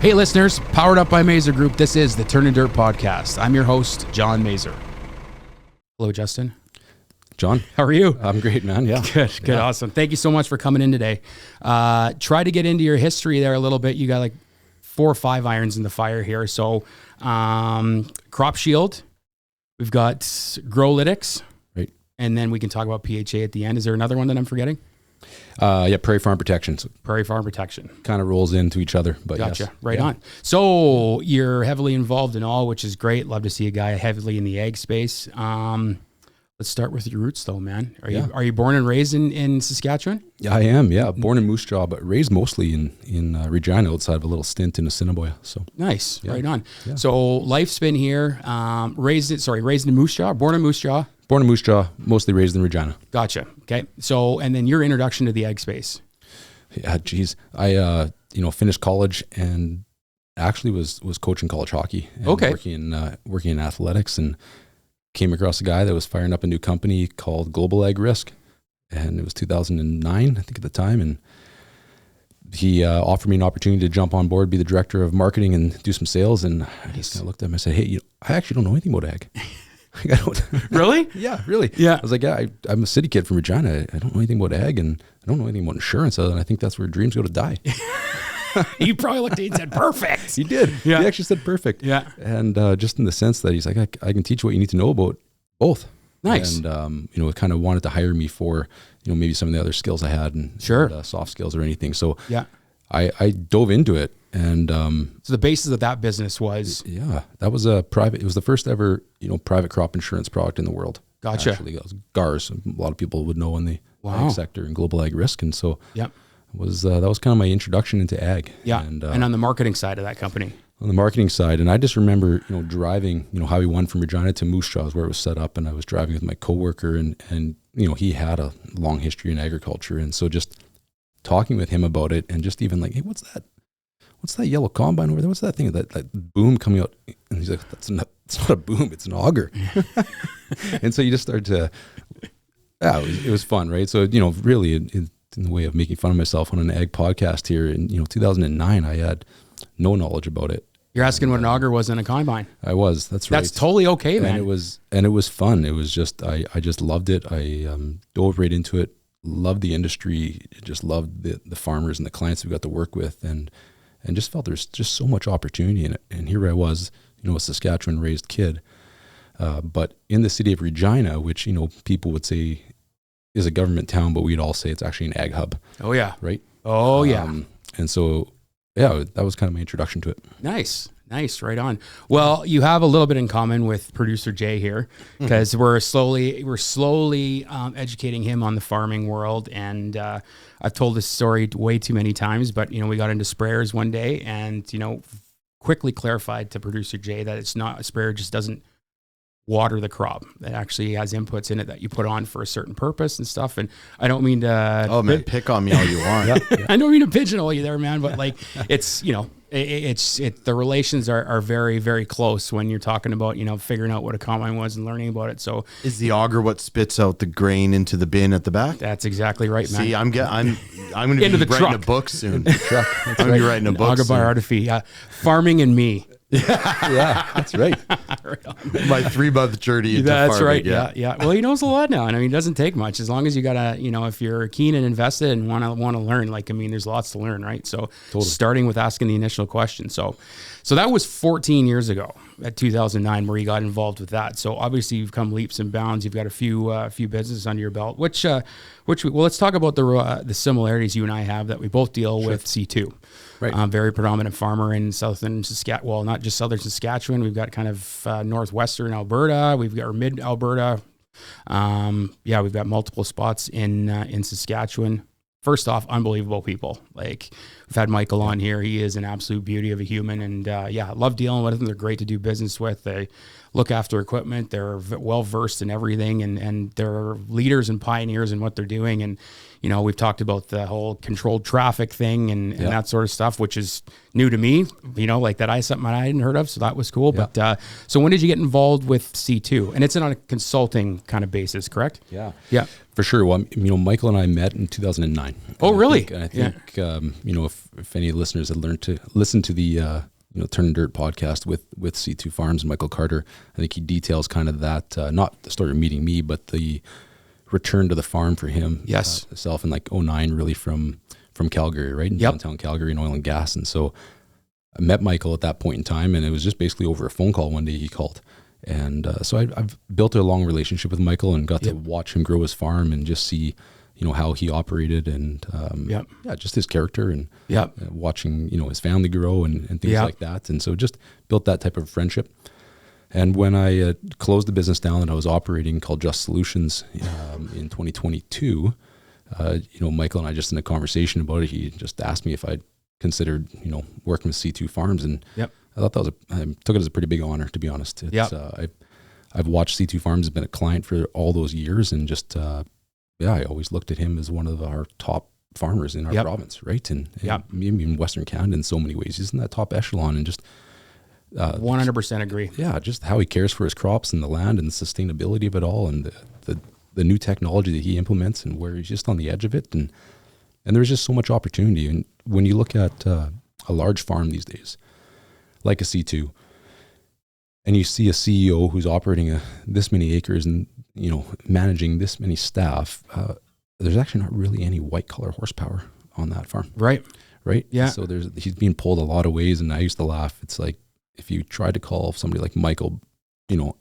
Hey listeners, powered up by Mazer Group, this is the Turnin Dirt podcast. I'm your host, John Mazer. Hello, Justin. John. How are you? I'm great, man. Yeah. Good, awesome. Thank you so much for coming in today. Try to get into your history there a little bit. You got like 4 or 5 irons in the fire here. So Crop Shield, we've got Growlytics, Right. And then we can talk about PHA at the end. Is there another one that I'm forgetting? Prairie Farm Protection. So Prairie Farm Protection. kind of rolls into each other, but Gotcha. yes. Right on. So you're heavily involved in all, which is great. Love to see a guy heavily in the ag space. Let's start with your roots though, man. Are you born and raised in Saskatchewan? Yeah, I am. Yeah. Born in Moose Jaw, but raised mostly in Regina outside of a little stint in Assiniboia. So Nice. Yeah. Right on. Yeah. So life's been here. Raised in Moose Jaw, born in Moose Jaw. Born in Moose Jaw, mostly raised in Regina. Gotcha. Okay. So, and then your introduction to the ag space. Yeah, geez. I finished college and actually was coaching college hockey and working in athletics, and came across a guy that was firing up a new company called Global Ag Risk. And it was 2009, I think at the time. And he offered me an opportunity to jump on board, be the director of marketing and do some sales. And I just kind of looked at him and said, hey, I actually don't know anything about ag. I don't. Really? Yeah, really. Yeah. I was like, yeah, I'm a city kid from Regina. I don't know anything about ag, and I don't know anything about insurance, other than I think that's where dreams go to die. You probably looked at it and said, perfect. He did. Yeah. He actually said perfect. Yeah. And just in the sense that he's like, I can teach you what you need to know about both. Nice. And, kind of wanted to hire me for, maybe some of the other skills I had and, Sure. and, soft skills or anything. So Yeah. I dove into it. And So the basis of that business was, yeah, that was it was the first ever, private crop insurance product in the world. Gotcha. Actually, it was GARS. A lot of people would know in the Wow. ag sector and global ag risk. And so yeah. that was kind of my introduction into ag. Yeah. And, And on the marketing side of that company. on the marketing side. And I just remember, driving, Highway 1 from Regina to Moose Jaw is where it was set up. And I was driving with my coworker and he had a long history in agriculture. And so just talking with him about it and just even like, hey, what's that yellow combine over there? What's that thing, that boom coming out? And he's like, it's not a boom, it's an auger. And so you just started to, it was fun, right? So, really in the way of making fun of myself on an ag podcast here in, 2009, I had no knowledge about it. You're asking what an auger was in a combine. I was, that's right. That's totally okay, man. And it was fun. It was just, I just loved it. I dove right into it, loved the industry, just loved the farmers and the clients we got to work with, and just felt there's just so much opportunity in it. And here I was, a Saskatchewan raised kid, but in the city of Regina, which, people would say is a government town, but we'd all say it's actually an ag hub. Oh yeah. Right. Oh yeah. And so, yeah, that was kind of my introduction to it. Nice. Right on. Well, you have a little bit in common with producer Jay here, because we're slowly educating him on the farming world. And I've told this story way too many times, but we got into sprayers one day, and quickly clarified to producer Jay that it's not, a sprayer just doesn't water the crop. It actually has inputs in it that you put on for a certain purpose and stuff. And I don't mean to pick on me all you want. I don't mean to pigeonhole you there, man, but like it's the relations are very, very close when you're talking about figuring out what a combine was and learning about it. So Is the auger what spits out the grain into the bin at the back? that's exactly right, man. See, I'm going to be Into the writing truck. a book soon. Truck. I'm going to be writing a book Auger soon. biography, farming and me. Yeah, that's right. My 3-month journey into That's farming. right. Yeah. Well, he knows a lot now, and it doesn't take much as long as you gotta, if you're keen and invested and want to learn. There's lots to learn, right? So, starting with asking the initial question. So that was 14 years ago, at 2009, where you got involved with that. So obviously, you've come leaps and bounds. You've got a few businesses under your belt. Let's talk about the similarities you and I have that we both deal with C2. Right. Very predominant farmer in southern Saskatchewan. Well, not just southern Saskatchewan. We've got kind of northwestern Alberta. We've got mid Alberta. We've got multiple spots in Saskatchewan. First off, unbelievable people. Like, we've had Michael on here. He is an absolute beauty of a human, and I love dealing with them. They're great to do business with. They look after equipment. They're well versed in everything, and they're leaders and pioneers in what they're doing. And we've talked about the whole controlled traffic thing and that sort of stuff, which is new to me. Something I hadn't heard of, so that was cool. Yeah. But so when did you get involved with C2? And it's on a consulting kind of basis, correct? Yeah, for sure. Well, Michael and I met in 2009. Oh, really? I think if any listeners had learned to listen to the Turnin Dirt podcast with C2 Farms and Michael Carter, I think he details kind of that, not the story of meeting me, but the return to the farm for him. Yes. Himself in like 2009, really from Calgary, right? In downtown Calgary in oil and gas. And so I met Michael at that point in time, and it was just basically over a phone call one day he called. And so I've built a long relationship with Michael and got to watch him grow his farm and just see, how he operated and just his character and watching, his family grow and things like that. And so just built that type of friendship. And when I closed the business down that I was operating called Just Solutions in 2022, Michael and I just in a conversation about it, he just asked me if I'd considered, working with C2 Farms. And I thought I took it as a pretty big honor, to be honest. I've watched C2 Farms, has been a client for all those years, and just, I always looked at him as one of our top farmers in our province, right? And maybe in Western Canada in so many ways. He's in that top echelon, and just 100% agree. Yeah, just how he cares for his crops and the land and the sustainability of it all, and the new technology that he implements, and where he's just on the edge of it. And there's just so much opportunity. And when you look at a large farm these days, like a C2, and you see a CEO who's operating this many acres and, managing this many staff, there's actually not really any white collar horsepower on that farm. Right. Yeah. So he's being pulled a lot of ways. And I used to laugh. It's like, if you try to call somebody like Michael,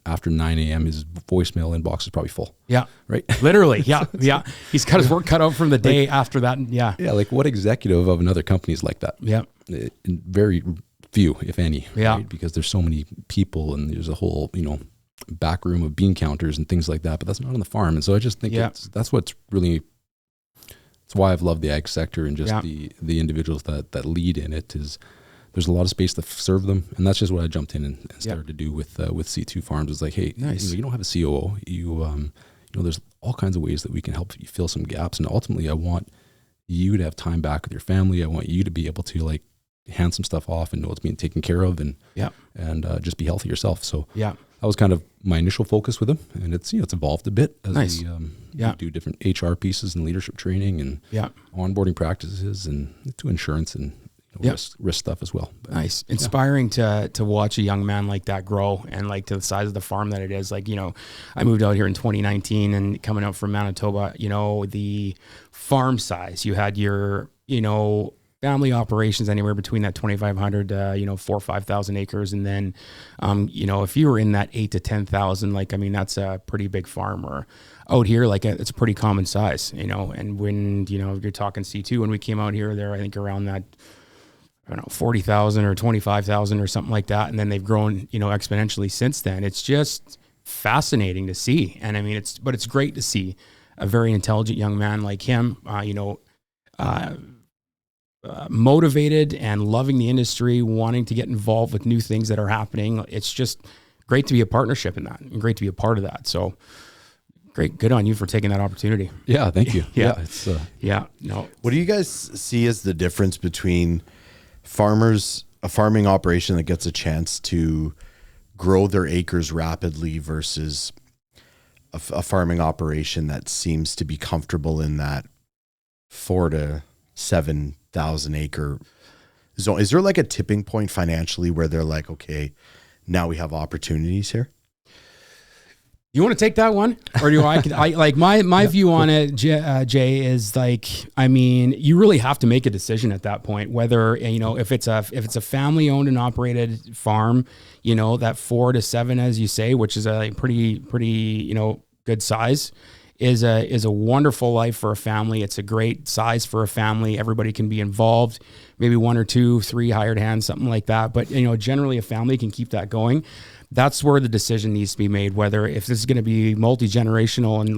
after 9 a.m., his voicemail inbox is probably full. Yeah. Right. Literally. Yeah. Yeah. He's got his work cut out from the day after that. Yeah. Yeah. Like, what executive of another company is like that? Yeah. Very few, if any. Yeah. Right? Because there's so many people, and there's a whole, back room of bean counters and things like that, but that's not on the farm. And so I just think that's what's really, it's why I've loved the ag sector, and just the individuals that lead in it. Is there's a lot of space to serve them. And that's just what I jumped in and started to do with C2 Farms. Is like, hey, nice. You don't have a COO. There's all kinds of ways that we can help you fill some gaps. And ultimately, I want you to have time back with your family. I want you to be able to hand some stuff off and know it's being taken care of, and just be healthy yourself. So that was kind of my initial focus with them. And it's, it's evolved a bit as we do different HR pieces and leadership training and onboarding practices, and to insurance and risk stuff as well. But, nice. Inspiring to watch a young man like that grow, and to the size of the farm that it is. I moved out here in 2019, and coming out from Manitoba, the farm size, you had your, family operations anywhere between that 2,500 to 4,000 or 5,000 acres, and then if you were in that 8,000 to 10,000, that's a pretty big farm. Or out here, it's a pretty common size, and when you're talking C2, when we came out here, they're I think around that 40,000 or 25,000 or something like that, and then they've grown exponentially since then. It's just fascinating to see, and it's great to see a very intelligent young man like him, motivated and loving the industry, wanting to get involved with new things that are happening. It's just great to be a partnership in that, and great to be a part of that. So great. Good on you for taking that opportunity. Yeah. Thank you. What do you guys see as the difference between a farming operation that gets a chance to grow their acres rapidly versus a farming operation that seems to be comfortable in that 4,000 to 7,000 acre zone? Is there a tipping point financially where they're like, okay, now we have opportunities here? You want to take that one, or do I my view on it, Jay, is you really have to make a decision at that point, whether, if it's a family owned and operated farm, that 4 to 7, as you say, which is a pretty, good size, is a wonderful life for a family. It's a great size for a family. Everybody can be involved, maybe 1 or 2, 3 hired hands, something like that. But, generally a family can keep that going. That's where the decision needs to be made, whether if this is going to be multi-generational and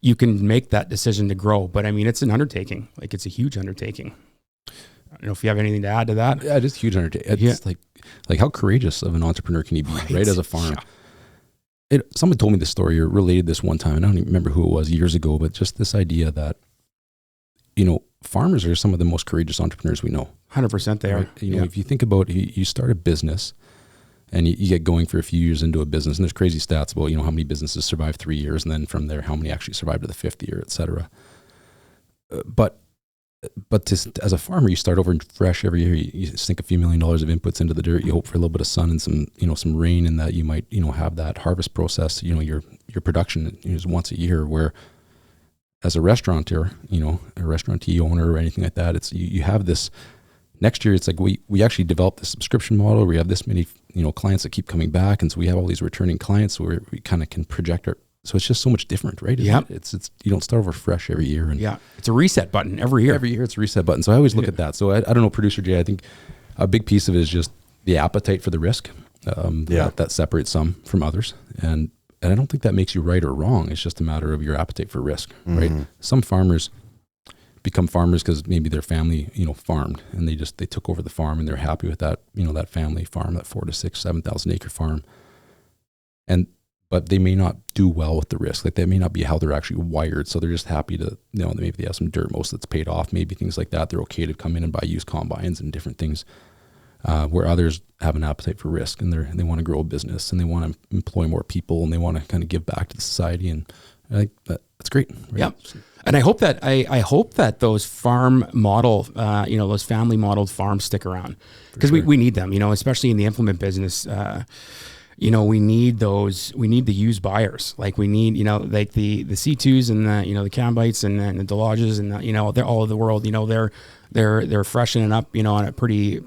you can make that decision to grow. But it's an undertaking. It's a huge undertaking. I don't know if you have anything to add to that. Yeah, just huge undertaking. It's like how courageous of an entrepreneur can you be, right as a farm? Yeah. Someone told me this story or related this one time, and I don't even remember who it was years ago, but just this idea that, farmers are some of the most courageous entrepreneurs we know. 100% they are. If you think about it, you start a business and you get going for a few years into a business, and there's crazy stats about, how many businesses survive 3 years, and then from there, how many actually survive to the 5th year, et cetera. But but as a farmer, you start over fresh every year. You sink a few $1 million of inputs into the dirt. You hope for a little bit of sun and some rain, and that you might, have that harvest process. Your production is once a year. Where as a restaurateur, a restaurantee owner or anything like that, it's you have this. Next year, it's like we actually developed the subscription model. We have this many clients that keep coming back, and so we have all these returning clients. So we kind of can project our. So it's just so much different, right? Yeah. It's you don't start over fresh every year. And it's a reset button every year. Every year it's a reset button. So I always look at that. So I don't know, Producer Jay, I think a big piece of it is just the appetite for the risk. That separates some from others. And I don't think that makes you right or wrong. It's just a matter of your appetite for risk, right? Some farmers become farmers because maybe their family, farmed, and they took over the farm and they're happy with that, that family farm, that 4,000 to 6,000, 7,000 acre farm. But they may not do well with the risk. Like that may not be how they're actually wired. So they're just happy to, maybe they have some dirt, most that's paid off, maybe things like that. They're okay to come in and buy used combines and different things. Where others have an appetite for risk, and they want to grow a business, and they want to employ more people, and they want to kind of give back to the society. And I think that's great. Right? Yeah. And I hope that those farm model, those family modeled farms stick around, because we need them, especially in the implement business. We need the used buyers. Like we need, like the C2s and the Cambites and the Delodges and they're all over the world. They're freshening up, on a pretty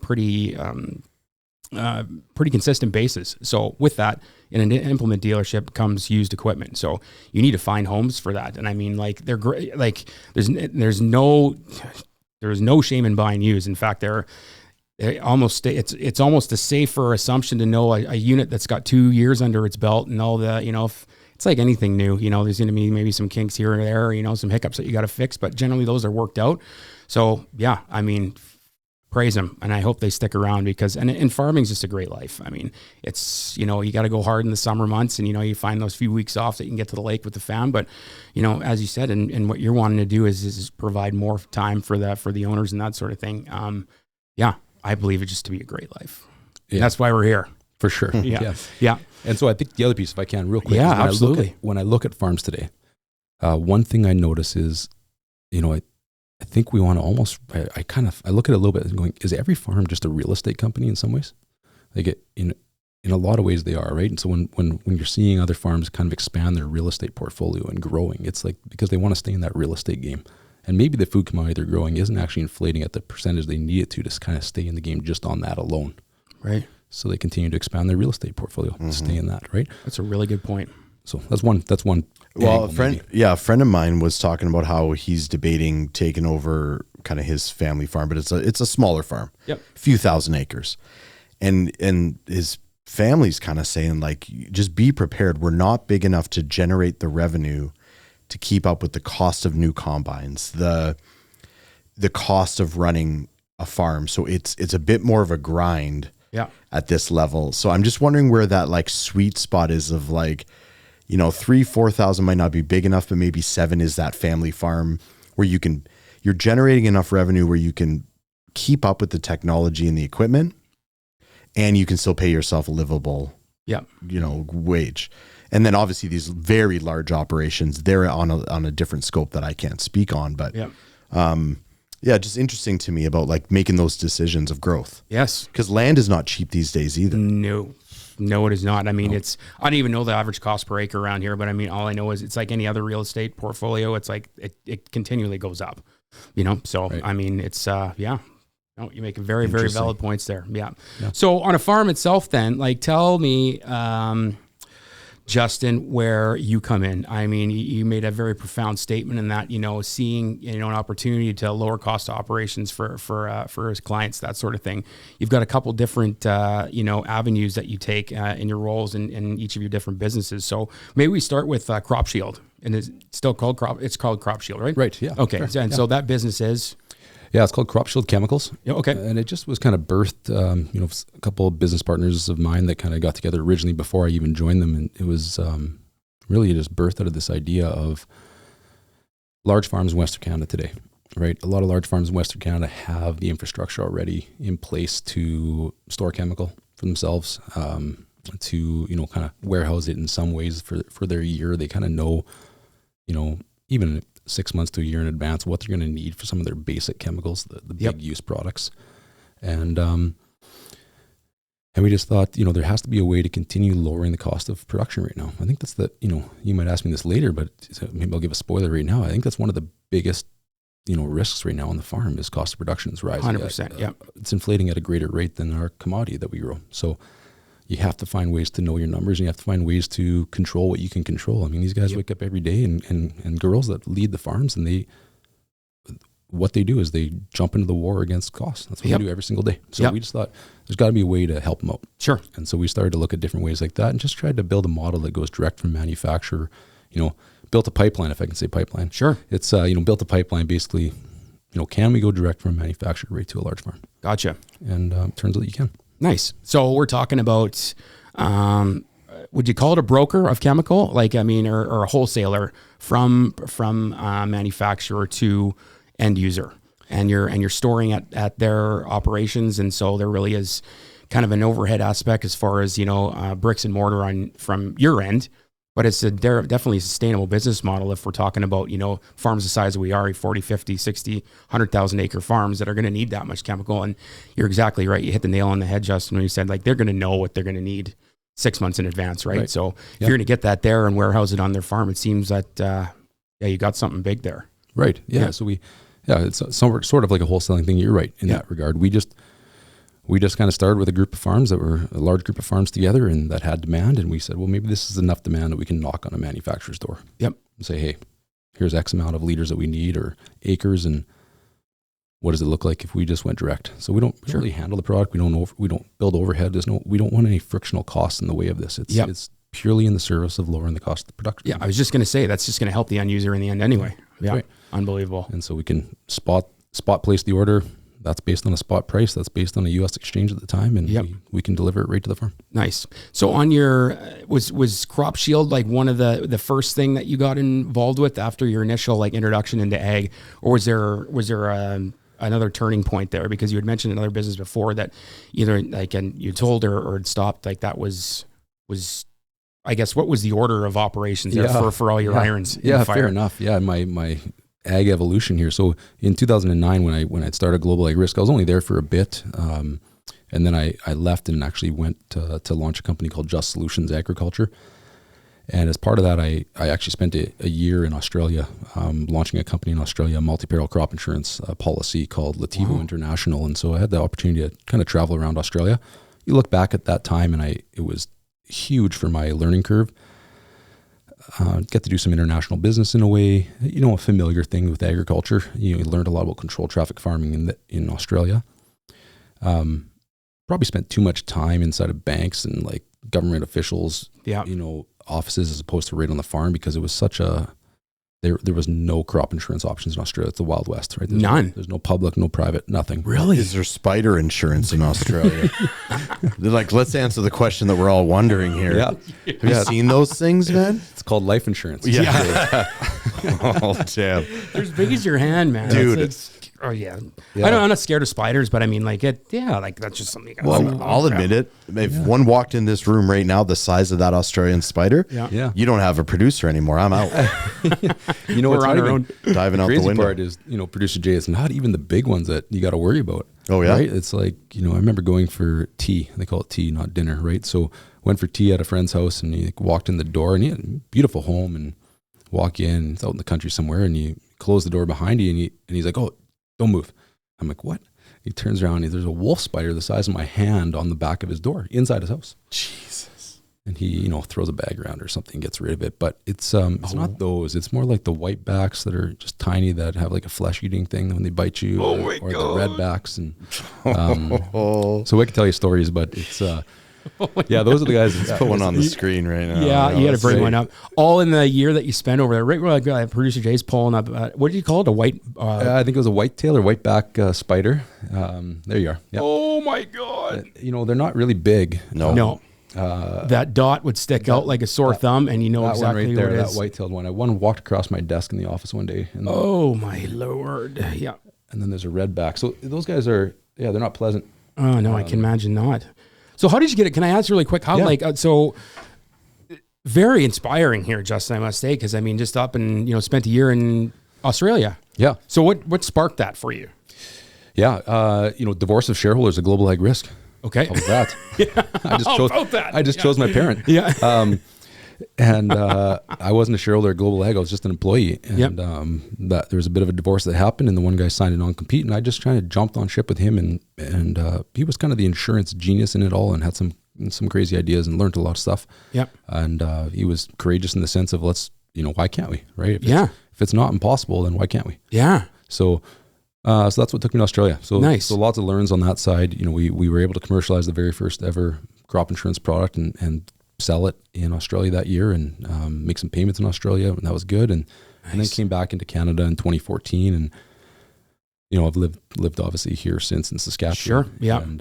consistent basis. So with that, in an implement dealership comes used equipment. So you need to find homes for that. And I mean, like they're great. Like there's no shame in buying used. In fact, it's almost a safer assumption to know a unit that's got 2 years under its belt and all the, if it's like anything new, there's going to be maybe some kinks here and there, some hiccups that you got to fix, but generally those are worked out. So yeah, I mean, praise them. And I hope they stick around because, and farming's just a great life. I mean, it's, you got to go hard in the summer months and, you find those few weeks off that you can get to the lake with the fam. But, as you said, and what you're wanting to do is provide more time for the owners and that sort of thing. I believe it just to be a great life. Yeah. That's why we're here. For sure. Yeah. And so I think the other piece, if I can, real quick. Yeah, absolutely. When I look at farms today, one thing I notice is, I think we want to almost, I look at it a little bit and going, is every farm just a real estate company in some ways? Like in a lot of ways they are, right? And so when you're seeing other farms kind of expand their real estate portfolio and growing, it's like because they want to stay in that real estate game. And maybe the food commodity they're growing isn't actually inflating at the percentage they need it to kind of stay in the game just on that alone. Right. So they continue to expand their real estate portfolio and stay in that, right? That's a really good point. So that's one. Well, a friend of mine was talking about how he's debating taking over kind of his family farm, but it's a smaller farm. Yep. A few thousand acres. And his family's kind of saying like, just be prepared. We're not big enough to generate the revenue to keep up with the cost of new combines, the cost of running a farm. So it's a bit more of a grind at this level. So I'm just wondering where that like sweet spot is of like, 3,000-4,000 might not be big enough, but maybe 7 is that family farm where you're generating enough revenue where you can keep up with the technology and the equipment, and you can still pay yourself a livable, wage. And then obviously these very large operations, they're on a different scope that I can't speak on, but just interesting to me about like making those decisions of growth. Yes. Because land is not cheap these days either. No, it is not. I mean, I don't even know the average cost per acre around here, but I mean, all I know is it's like any other real estate portfolio. It's like, it continually goes up, So, right. I mean, it's, No, you make very, very valid points there. Yeah. So on a farm itself then, like tell me, Justin, where you come in. I mean, you made a very profound statement in that, seeing, an opportunity to lower cost operations for his clients, that sort of thing. You've got a couple different, avenues that you take in your roles in each of your different businesses. So maybe we start with Crop Shield, and it's still called Crop Shield, right? Right. Yeah. Okay. Sure. So that business is. Yeah, it's called Crop Shield Chemicals. Yeah, okay. And it just was kind of birthed, a couple of business partners of mine that kind of got together originally before I even joined them. And it was really just birthed out of this idea of large farms in Western Canada today, right? A lot of large farms in Western Canada have the infrastructure already in place to store chemical for themselves, to, kind of warehouse it in some ways for their year. They kind of know, even 6 months to a year in advance what they're going to need for some of their basic chemicals, the big use products. And we just thought, there has to be a way to continue lowering the cost of production right now. I think that's you might ask me this later, but maybe I'll give a spoiler right now. I think that's one of the biggest, risks right now on the farm is cost of production is rising. 100%. It's inflating at a greater rate than our commodity that we grow. So you have to find ways to know your numbers, and you have to find ways to control what you can control. I mean, these guys wake up every day and girls that lead the farms, and what they do is they jump into the war against costs. That's what they do every single day. So we just thought there's got to be a way to help them out. Sure. And so we started to look at different ways like that and just tried to build a model that goes direct from manufacturer, built a pipeline, if I can say pipeline. Sure. It's, built a pipeline basically, can we go direct from manufacturer right to a large farm? Gotcha. And turns out you can. Nice. So we're talking about, would you call it a broker of chemical? Or a wholesaler from manufacturer to end user, and you're storing at their operations. And so there really is kind of an overhead aspect as far as, bricks and mortar from your end, but it's definitely a sustainable business model if we're talking about, farms the size that we are, 40, 50, 60, 100,000 acre farms that are going to need that much chemical. And you're exactly right. You hit the nail on the head, Justin, when you said they're going to know what they're going to need 6 months in advance, right? So if you're going to get that there and warehouse it on their farm, it seems that, you got something big there. Right. Yeah. So it's sort of like a wholesaling thing. You're right in that regard. We just kind of started with a group of farms that were a large group of farms together and that had demand. And we said, well, maybe this is enough demand that we can knock on a manufacturer's door. Yep. And say, hey, here's X amount of liters that we need or acres. And what does it look like if we just went direct? So we don't really handle the product. We don't build overhead. We don't want any frictional costs in the way of this. It's purely in the service of lowering the cost of the production. Yeah. I was just going to say, that's just going to help the end user in the end anyway. Yeah. Right. Unbelievable. And so we can spot place the order. That's based on a spot price. That's based on a U.S. exchange at the time, and we can deliver it right to the farm. Nice. So on your was Crop Shield like one of the first thing that you got involved with after your initial introduction into ag, or was there another turning point there? Because you had mentioned another business before that either and you told or it stopped. That was I guess what was the order of operations there for all your irons? Yeah, fair enough. Yeah, my ag evolution here. So in 2009, when I started Global Ag Risk, I was only there for a bit. And then I left and actually went to launch a company called Just Solutions Agriculture. And as part of that, I actually spent a year in Australia, launching a company in Australia, a multi-peril crop insurance policy called Lativo International. And so I had the opportunity to kind of travel around Australia. You look back at that time and it was huge for my learning curve. Get to do some international business in a way, a familiar thing with agriculture. You learned a lot about controlled traffic farming in Australia. Probably spent too much time inside of banks and government officials, offices as opposed to right on the farm because it was such there was no crop insurance options in Australia. It's the Wild West, right? None. There's no public, no private, nothing. Really? Is there spider insurance in Australia? They're let's answer the question that we're all wondering here. Yeah. Have you seen those things, man? It's called life insurance. Yeah. Oh, damn. They're as big as your hand, man. Dude. Oh yeah. I'm not scared of spiders, but I mean, that's just something. I'll admit it. If one walked in this room right now, the size of that Australian spider, you don't have a producer anymore. I'm out. What's on our own. Diving out the crazy window. part is, producer Jay, it's not even the big ones that you got to worry about. Oh yeah. Right? It's I remember going for tea. They call it tea, not dinner, right? So went for tea at a friend's house and he walked in the door and he had a beautiful home and walk in, it's out in the country somewhere and you close the door behind you and he's like, oh, don't move. I'm like, what? He turns around and there's a wolf spider the size of my hand on the back of his door inside his house. Jesus. And he, throws a bag around or something, gets rid of it. But it's not those. It's more like the white backs that are just tiny that have a flesh eating thing when they bite you, or the red backs. And so I can tell you stories, but it's those are the guys. Let's put one on the screen right now. Yeah, you got to bring one up. All in the year that you spent over there. Right, producer Jay's pulling up. What did you call it? A white? I think it was a whitetail or whiteback spider. There you are. Yep. Oh my God! They're not really big. No. That dot would stick out like a sore thumb, and exactly right there, what it is. That white-tailed one. I walked across my desk in the office one day. And oh my Lord! Yeah. And then there's a redback. So those guys are, they're not pleasant. Oh no, I can imagine not. So how did you get it? Can I ask really quick? How very inspiring here, Justin, I must say, because just up and spent a year in Australia. Yeah. So what sparked that for you? Yeah. Divorce of shareholders, a global ag risk. Okay. How was that? I just chose my parent. Yeah. And I wasn't a shareholder at Global Ag. I was just an employee. And that there was a bit of a divorce that happened, and the one guy signed a non-compete, and I just kind of jumped on ship with him. And he was kind of the insurance genius in it all, and had some crazy ideas, and learned a lot of stuff. Yep. And he was courageous in the sense of why can't we, right? If it's not impossible, then why can't we? Yeah. So that's what took me to Australia. So nice. So lots of learns on that side. We were able to commercialize the very first ever crop insurance product and sell it in Australia that year, and make some payments in Australia, and that was good. And then came back into Canada in 2014, and I've lived obviously here since in Saskatchewan. Sure. Yeah. And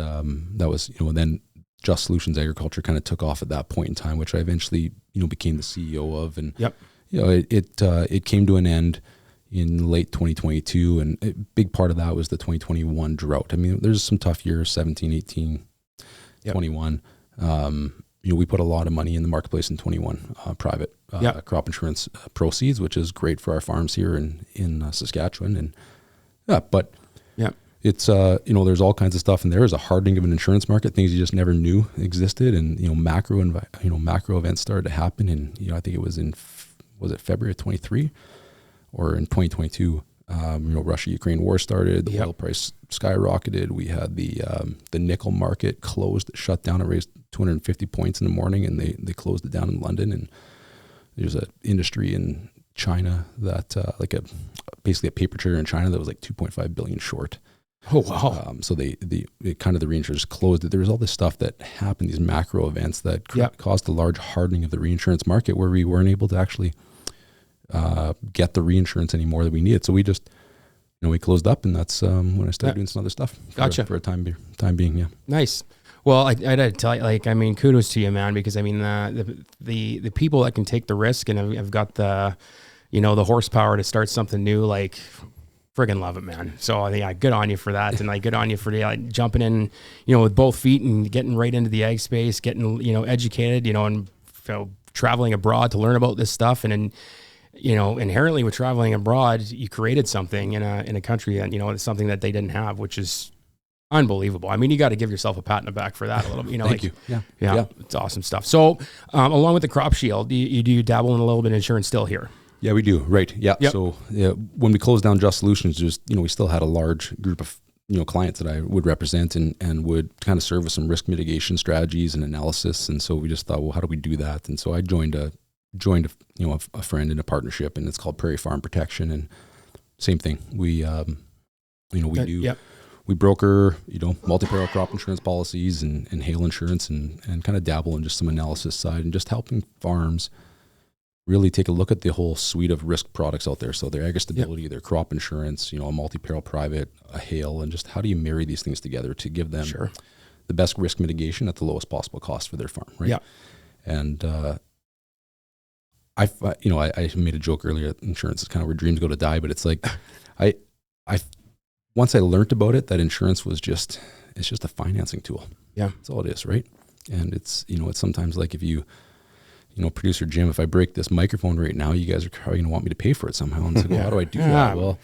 that was then Just Solutions Agriculture kind of took off at that point in time, which I eventually became the CEO of. And it came to an end in late 2022, and a big part of that was the 2021 drought. I mean, there's some tough years, 17, 18, 21. We put a lot of money in the marketplace in 21, private crop insurance proceeds, which is great for our farms here in Saskatchewan. And it's there's all kinds of stuff, and there is a hardening of an insurance market, things you just never knew existed, and macro events started to happen. And I think it was was it February of 23 or in 2022? Russia-Ukraine war started. The oil price skyrocketed. We had the nickel market closed, shut down. It raised 250 points in the morning, and they closed it down in London. And there's an industry in China that basically a paper trader in China that was like 2.5 billion short. Oh wow! So the reinsurers closed it. There was all this stuff that happened, these macro events that caused a large hardening of the reinsurance market, where we weren't able to actually get the reinsurance anymore that we needed. So we just, we closed up, and that's when I started doing some other stuff. For a time being. Yeah. Nice. Well, I gotta tell you, kudos to you, man, because the people that can take the risk and have got the horsepower to start something new, friggin' love it, man. So I think good on you for that, and good on you for jumping in, with both feet and getting right into the ag space, getting educated, and traveling abroad to learn about this stuff, and inherently with traveling abroad, you created something in a country that it's something that they didn't have, which is unbelievable. I mean, you got to give yourself a pat on the back for that a little bit. Thank you. Yeah, it's awesome stuff. So, along with the crop shield, do you dabble in a little bit of insurance still here? Yeah, we do. Right. Yeah. Yep. So when we closed down Just Solutions, we still had a large group of clients that I would represent and would kind of serve with some risk mitigation strategies and analysis. And so we just thought, well, how do we do that? And so I joined a friend in a partnership, and it's called Prairie Farm Protection. And same thing. We we broker, multi-peril crop insurance policies and hail insurance, and kind of dabble in just some analysis side, and just helping farms really take a look at the whole suite of risk products out there. So their ag stability, their crop insurance, a multi-peril private, a hail, and just how do you marry these things together to give them the best risk mitigation at the lowest possible cost for their farm, right? Yeah. And I made a joke earlier that insurance is kind of where dreams go to die, but it's like, once I learned about it, that insurance was it's just a financing tool. Yeah. That's all it is, right? And it's sometimes like if producer Jim, if I break this microphone right now, you guys are probably going to want me to pay for it somehow. And so how do I do that? Well,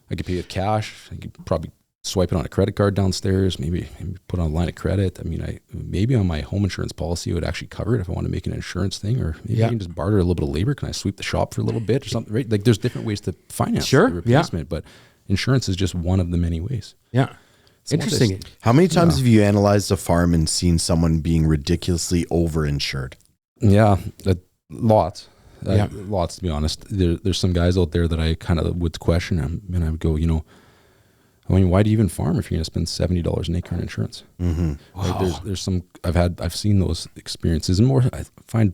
I could pay with cash. I could probably swipe it on a credit card downstairs, maybe put on a line of credit. I mean, maybe on my home insurance policy, it would actually cover it if I want to make an insurance thing, or maybe I can just barter a little bit of labor. Can I sweep the shop for a little bit or something, right? Like there's different ways to finance the replacement, but insurance is just one of the many ways. Yeah. Interesting. How many times have you analyzed a farm and seen someone being ridiculously overinsured? Yeah, lots. Lots, to be honest. There's some guys out there that I kind of would question them, and I would go, why do you even farm if you're going to spend $70 an acre on insurance? Mm-hmm. Wow. Like there's some I've seen those experiences, and more. I'd find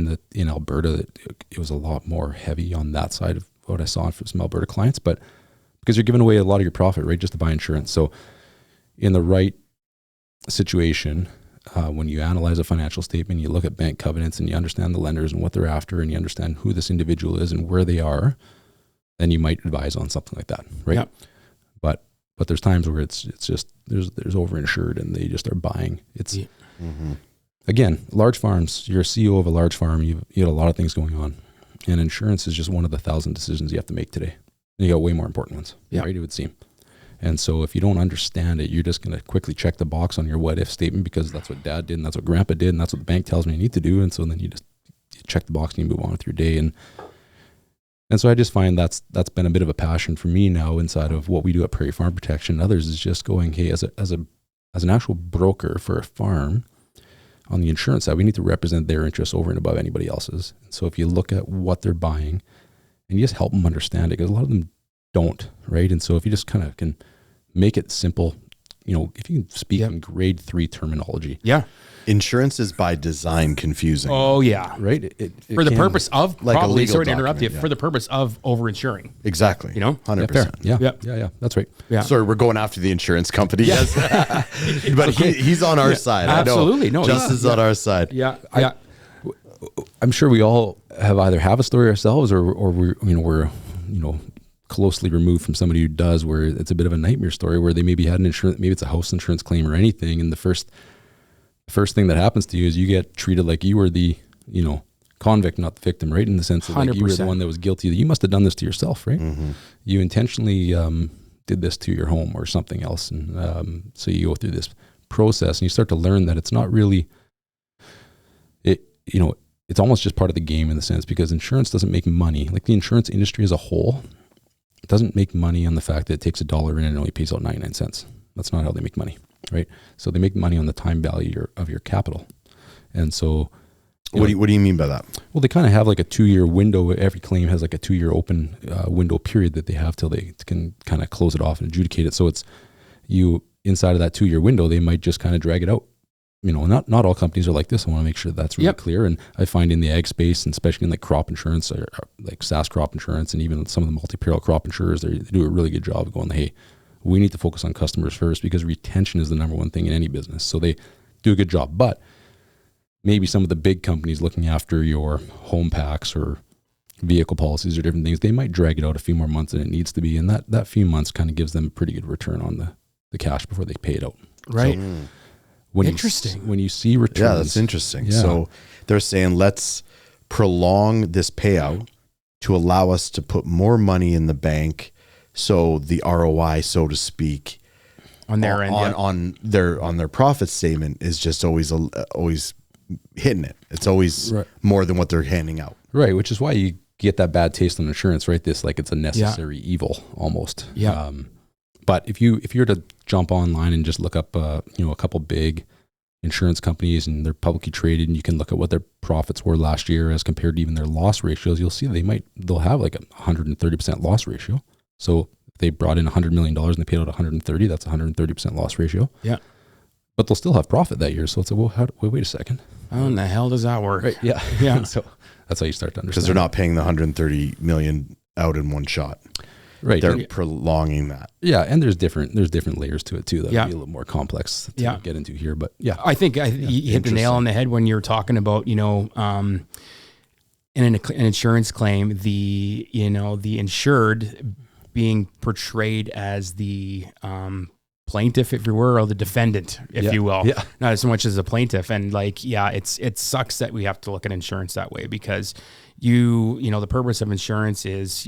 that in Alberta that it was a lot more heavy on that side of what I saw from some Alberta clients, but because you're giving away a lot of your profit, right, just to buy insurance. So in the right situation, when you analyze a financial statement, you look at bank covenants and you understand the lenders and what they're after, and you understand who this individual is and where they are, then you might advise on something like that, right? Yep. But there's times where it's just there's overinsured and they just are buying. It's again, large farms. You're a CEO of a large farm. You have a lot of things going on, And insurance is just one of the 1,000 decisions you have to make today. And you got way more important ones, right? It would seem. And so if you don't understand it, you're just going to quickly check the box on your what if statement because that's what dad did and that's what grandpa did and that's what the bank tells me I need to do. And so then you check the box and you move on with your day. And so I just find that's been a bit of a passion for me now inside of what we do at Prairie Farm Protection and others is just going, hey, as an actual broker for a farm, on the insurance side, we need to represent their interests over and above anybody else's. So if you look at what they're buying and you just help them understand it, because a lot of them don't, right? And so if you just kind of can make it simple, if you can speak in grade 3 terminology. Yeah. Insurance is by design confusing. Oh yeah. Right. It for the purpose of like probably, a legal sorry to interrupt you, document, for the purpose of over-insuring. Exactly. 100%. Yeah. That's right. Yeah. Sorry, we're going after the insurance company. Yes. But he's on our side. Absolutely. No, Justin's on our side. Yeah. I'm sure we all have a story ourselves or we're closely removed from somebody who does, where it's a bit of a nightmare story where they maybe had an insurance, maybe it's a house insurance claim or anything. And the first thing that happens to you is you get treated like you were the, convict, not the victim, right? In the sense that like you were the one that was guilty. You must have done this to yourself, right? Mm-hmm. You intentionally did this to your home or something else. And so you go through this process and you start to learn that it's not really, it's almost just part of the game in the sense because insurance doesn't make money. Like the insurance industry as a whole, it doesn't make money on the fact that it takes $1 in and only pays out 99 cents. That's not how they make money, right? So they make money on the time value of your capital. And so... What do you mean by that? Well, they kind of have like a 2-year window. Every claim has like a 2-year open window period that they have till they can kind of close it off and adjudicate it. So it's inside of that 2-year window, they might just kind of drag it out. Not all companies are like this. I want to make sure that's really clear. And I find in the ag space, and especially in like crop insurance, or like SaaS crop insurance, and even some of the multi-peril crop insurers, they do a really good job of going, hey, we need to focus on customers first because retention is the number one thing in any business. So they do a good job. But maybe some of the big companies looking after your home packs or vehicle policies or different things, they might drag it out a few more months than it needs to be. And that few months kind of gives them a pretty good return on the cash before they pay it out. Right. So, Interesting. When you see returns. Yeah, that's interesting. Yeah. So they're saying, let's prolong this payout to allow us to put more money in the bank. So the ROI, so to speak, on their end, on their profit statement is just always hitting it. It's always more than what they're handing out. Right. Which is why you get that bad taste on insurance, right? This, like it's a necessary evil almost. Yeah. But if you were to jump online and just look up, a couple big insurance companies and they're publicly traded, and you can look at what their profits were last year as compared to even their loss ratios, you'll see they'll have like a 130% loss ratio. So if they brought in $100 million and they paid out 130, that's 130% loss ratio. Yeah. But they'll still have profit that year. So it's wait a second. How in the hell does that work? Right. Yeah. Yeah. So that's how you start to understand. Because they're not paying the 130 million out in one shot. Right. They're prolonging that. Yeah. And there's different layers to it too. That would be a little more complex to get into here. But yeah. I think you hit the nail on the head when you're talking about, in an insurance claim, the insured being portrayed as the plaintiff, if you were, or the defendant, if you will, not as much as a plaintiff. And it sucks that we have to look at insurance that way because the purpose of insurance is,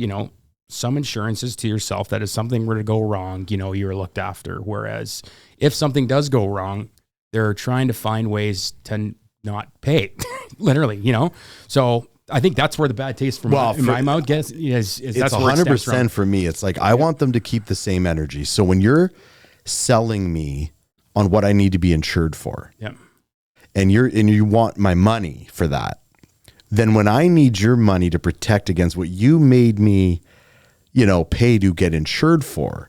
some insurances to yourself that if something were to go wrong, you're looked after. Whereas if something does go wrong, they're trying to find ways to not pay, literally, So I think that's where the bad taste from my mouth gets is that's 100% for me. It's like, I want them to keep the same energy. So when you're selling me on what I need to be insured for, and you want my money for that, then when I need your money to protect against what you made me, pay to get insured for,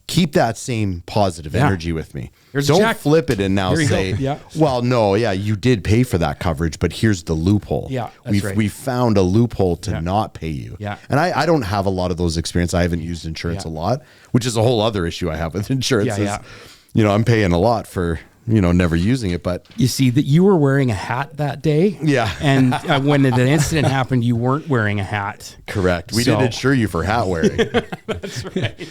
keep that same positive energy with me. Don't flip it and now say, well, no, you did pay for that coverage, but here's the loophole. Yeah, we found a loophole to not pay you. Yeah. And I don't have a lot of those experiences. I haven't used insurance a lot, which is a whole other issue I have with insurance. I'm paying a lot for, never using it, but you see that you were wearing a hat that day. Yeah. And when the incident happened, you weren't wearing a hat. Correct. We didn't insure you for hat wearing. That's right.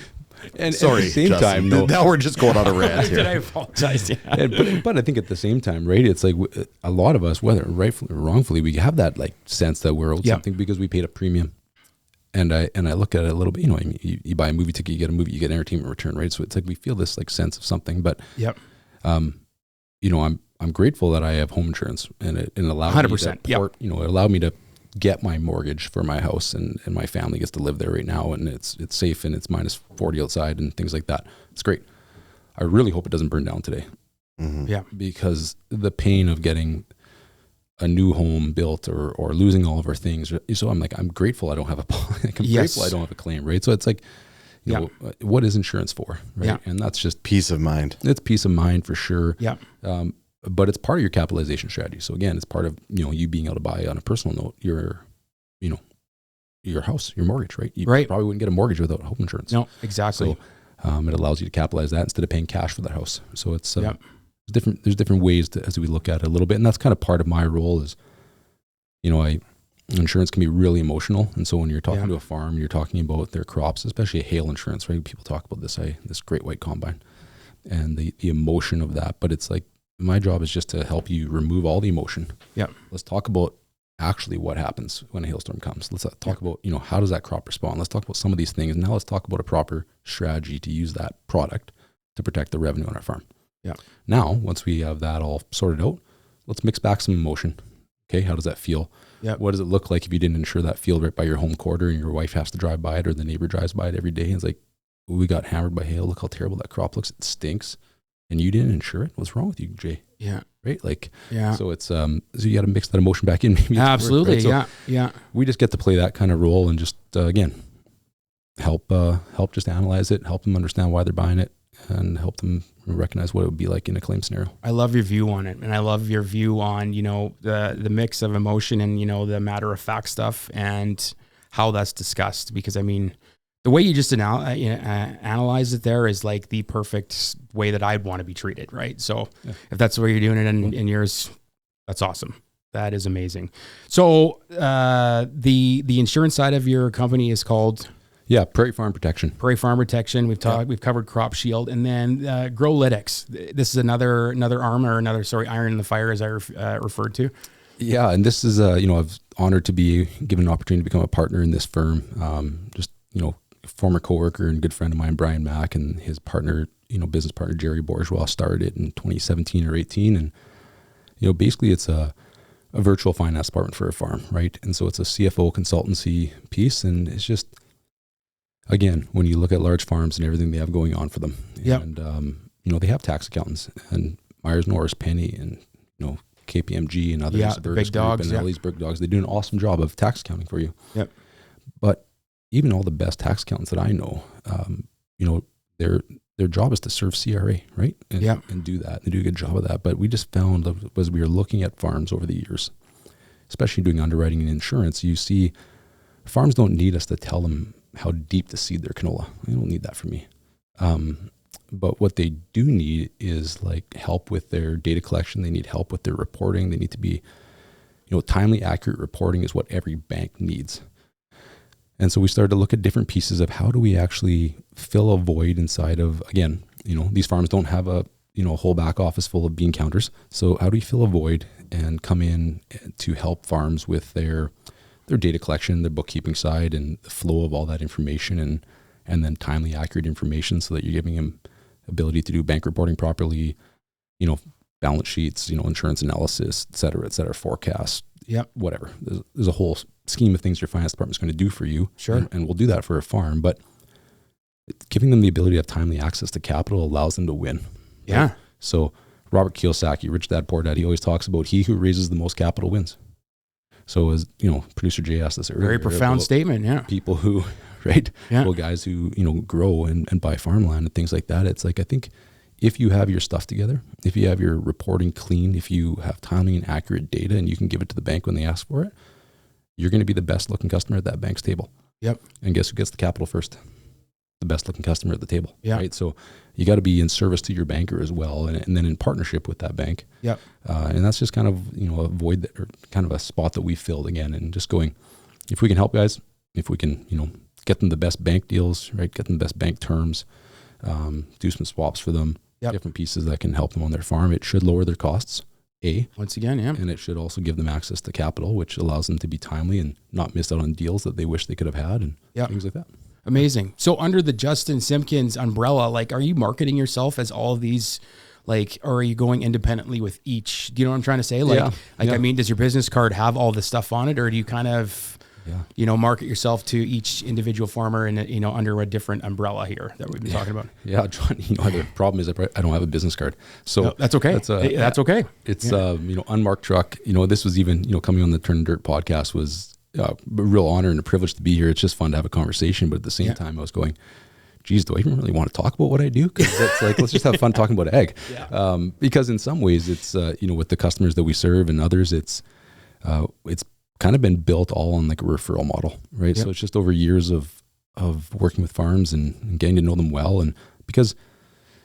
And sorry, at the same Justin, time, no. now we're just going on a rant Did I here. apologize? Yeah. But I think at the same time, right? It's like a lot of us, whether rightfully or wrongfully, we have that like sense that we're owed something because we paid a premium. And I look at it a little bit. You know, I mean, you buy a movie ticket, you get a movie, you get entertainment return, right? So it's like we feel this like sense of something. But Yep. You know, I'm grateful that I have home insurance, and it allowed 100%. me to you know, it allowed me to get my mortgage for my house, and my family gets to live there right now, and it's safe, and it's minus 40 outside and things like that. It's great. I really hope it doesn't burn down today. Mm-hmm. Yeah. Because the pain of getting a new home built or losing all of our things. So I'm grateful I don't have grateful I don't have a claim, right? So it's like, you know, what is insurance for, right? Yeah. And that's just Peace of mind. It's peace of mind for sure. Yeah. But it's part of your capitalization strategy. So again, it's part of, you know, you being able to buy on a personal note, your house, your mortgage, right? You probably wouldn't get a mortgage without home insurance. No, exactly. So it allows you to capitalize that instead of paying cash for that house. So it's there's different ways as we look at it a little bit. And that's kind of part of my role is, you know, insurance can be really emotional. And so when you're talking to a farm, you're talking about their crops, especially hail insurance, right? People talk about this great white combine and the emotion of that. But it's like, my job is just to help you remove all the emotion. Yeah. Let's talk about actually what happens when a hailstorm comes. Let's talk about, you know, how does that crop respond? Let's talk about some of these things. And now let's talk about a proper strategy to use that product to protect the revenue on our farm. Yeah. Now, once we have that all sorted out, let's mix back some emotion. Okay. How does that feel? Yeah. What does it look like if you didn't insure that field right by your home quarter and your wife has to drive by it or the neighbor drives by it every day? And it's like, we got hammered by hail. Look how terrible that crop looks. It stinks. And you didn't insure it. What's wrong with you, Jay? Yeah. Right. Like, yeah. So it's, so you got to mix that emotion back in. Maybe Absolutely. Right? So Yeah. Yeah. We just get to play that kind of role and just, again, help just analyze it, help them understand why they're buying it, and help them recognize what it would be like in a claim scenario. I love your view on it. And I love your view on, you know, the mix of emotion and, you know, the matter of fact stuff and how that's discussed. Because I mean, the way you just analyze it there is like the perfect way that I'd want to be treated. Right. So if that's the way you're doing it in yours, that's awesome. That is amazing. So, the insurance side of your company is called Prairie Farm Protection. Prairie Farm Protection. We've covered Crop Shield, and then Growlytics. This is another arm or iron in the fire, as I referred to. Yeah, and this is you know, I've honored to be given an opportunity to become a partner in this firm. Just, you know, former coworker and good friend of mine, Brian Mack, and his partner, you know, business partner Jerry Bourgeois started it in 2017 or 18, and you know, basically it's a virtual finance department for a farm, right? And so it's a CFO consultancy piece, and it's just, again, when you look at large farms and everything they have going on for them, and you know, they have tax accountants and Myers Norris, Penny, and you know, KPMG and others, the big dogs, and all these big dogs. They do an awesome job of tax accounting for you. Yep. But even all the best tax accountants that I know, you know, their job is to serve CRA, right? And do that. They do a good job of that. But we just found, as we were looking at farms over the years, especially doing underwriting and insurance, you see farms don't need us to tell them how deep to seed their canola. They don't need that from me. But what they do need is like help with their data collection. They need help with their reporting. They need to be, you know, timely, accurate reporting is what every bank needs. And so we started to look at different pieces of how do we actually fill a void inside of, again, you know, these farms don't have a, you know, a whole back office full of bean counters. So how do we fill a void and come in to help farms with their data collection, their bookkeeping side, and the flow of all that information, and then timely, accurate information so that you're giving them ability to do bank reporting properly, you know, balance sheets, you know, insurance analysis, et cetera, forecasts, whatever. There's a whole scheme of things your finance department is going to do for you. Sure. And we'll do that for a farm, but giving them the ability to have timely access to capital allows them to win. Yeah. Right? So Robert Kiyosaki, Rich Dad Poor Dad, he always talks about he who raises the most capital wins. So as you know, producer Jay asked this earlier. Very profound statement. Yeah. People who, right? Yeah. Well, guys who, you know, grow and buy farmland and things like that. It's like, I think if you have your stuff together, if you have your reporting clean, if you have timely and accurate data and you can give it to the bank when they ask for it, you're going to be the best looking customer at that bank's table. Yep. And guess who gets the capital first? The best looking customer at the table. Yeah. Right. So you got to be in service to your banker as well. And then in partnership with that bank. Yep. And that's just kind of, you know, a void that, or kind of a spot that we filled again, and just going, if we can help guys, if we can, you know, get them the best bank deals, right? Get them the best bank terms, do some swaps for them, different pieces that can help them on their farm. It should lower their costs, once again, and it should also give them access to capital, which allows them to be timely and not miss out on deals that they wish they could have had and things like that. Amazing. So under the Justin Simpkins umbrella, like, are you marketing yourself as all of these, like, or are you going independently with each? Do you know what I'm trying to say? Like, I mean, does your business card have all this stuff on it, or do you kind of, you know, market yourself to each individual farmer and, you know, under a different umbrella here that we've been talking about? Yeah, John, you know, the problem is I don't have a business card. So that's okay. That's okay. It's, you know, unmarked truck. You know, this was even, you know, coming on the Turnin Dirt podcast was a real honor and a privilege to be here. It's just fun to have a conversation. But at the same time, I was going, geez, do I even really want to talk about what I do? Because it's like, let's just have fun talking about ag. Because in some ways it's, you know, with the customers that we serve and others, it's kind of been built all on like a referral model, right? So it's just over years of working with farms and getting to know them well. And because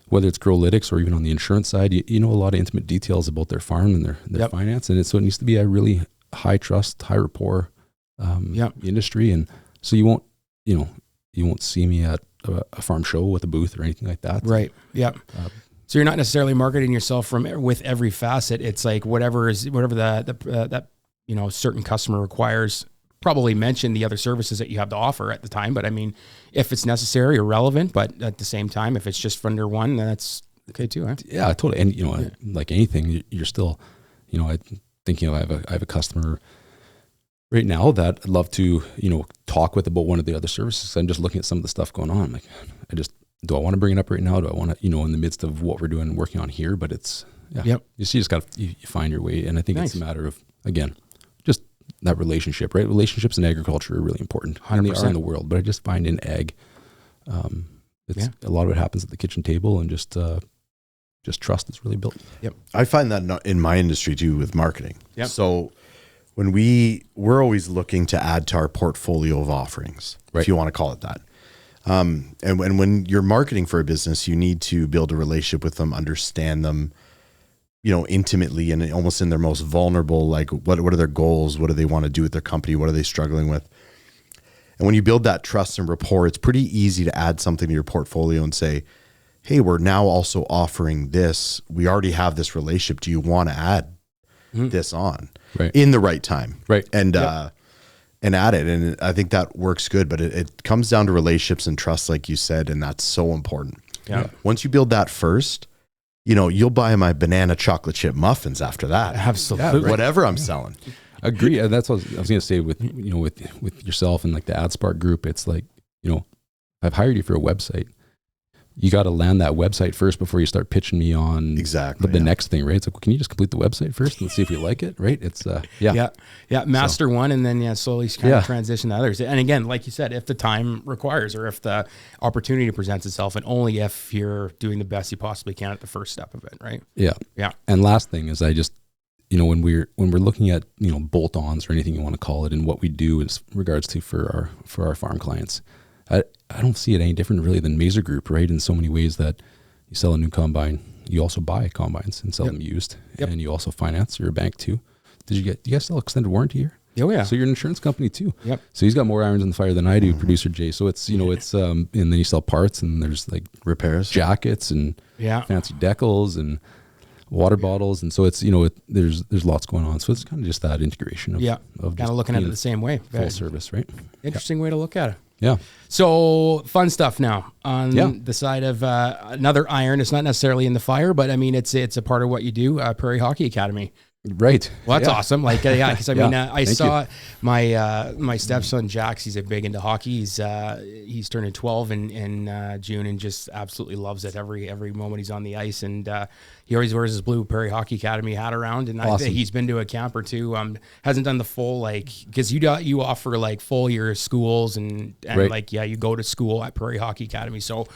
whether it's Growlytics or even on the insurance side, you know a lot of intimate details about their farm and their finance. And so it needs to be a really high trust, high rapport industry. And so you won't see me at a farm show with a booth or anything like that. Right. Yeah. So you're not necessarily marketing yourself with every facet. It's like whatever that, you know, certain customer requires. Probably mention the other services that you have to offer at the time. But I mean, if it's necessary or relevant, but at the same time, if it's just under one, then that's okay too. Huh? Yeah, totally. And you know, like anything, you're still, you know, I think, you know, I have a customer right now that I'd love to, you know, talk with about one of the other services. I'm just looking at some of the stuff going on. I'm like, do I want to bring it up right now? Do I want to, you know, in the midst of what we're doing and working on here? But it's, you just got to, you find your way. And I think it's a matter of, again, just that relationship, right? Relationships in agriculture are really important. 100%. And they are in the world, but I just find in ag, it's a lot of it happens at the kitchen table, and just trust is really built. I find that in my industry too with marketing. So when we're always looking to add to our portfolio of offerings, if you want to call it that. And when you're marketing for a business, you need to build a relationship with them, understand them, you know, intimately and almost in their most vulnerable, like what are their goals? What do they want to do with their company? What are they struggling with? And when you build that trust and rapport, it's pretty easy to add something to your portfolio and say, hey, we're now also offering this. We already have this relationship. Do you want to add this on in the right time? And add it. And I think that works good, but it comes down to relationships and trust, like you said, and that's so important. Once you build that first, you know, you'll buy my banana chocolate chip muffins after that. Absolutely. Whatever I'm selling. Agree. That's what I was going to say with, you know, with yourself and like the AdSpark group. It's like, you know, I've hired you for a website. You got to land that website first before you start pitching me on the next thing, right? It's like, well, can you just complete the website first and see if you like it, right? It's master one, and then slowly kind of transition to others. And again, like you said, if the time requires or if the opportunity presents itself, and only if you're doing the best you possibly can at the first step of it, right? Yeah. And last thing is, I just, you know, when we're looking at, you know, bolt-ons or anything you want to call it, and what we do is regards to for our farm clients, I don't see it any different really than Mazer Group, right? In so many ways that you sell a new combine, you also buy combines and sell them used, and you also finance. You're a bank too. Do you guys sell extended warranty here? Oh yeah. So you're an insurance company too. So he's got more irons in the fire than I do, producer Jay. So it's, you know, it's and then you sell parts, and there's like repairs, jackets, and fancy decals and water bottles, and so it's, you know, there's lots going on. So it's kind of just that integration of kind of looking at it the same way, full service, right? Interesting way to look at it. Yeah. So fun stuff now on the side of another iron. It's not necessarily in the fire, but I mean, it's a part of what you do. Prairie Hockey Academy. Right. Well, that's awesome. Like, because I mean, I saw my stepson Jax. He's big into hockey. He's turning 12 in June, and just absolutely loves it every moment he's on the ice. And he always wears his blue Prairie Hockey Academy hat around. And I think he's been to a camp or two. Hasn't done the full, like, because you offer like full year schools and like you go to school at Prairie Hockey Academy. So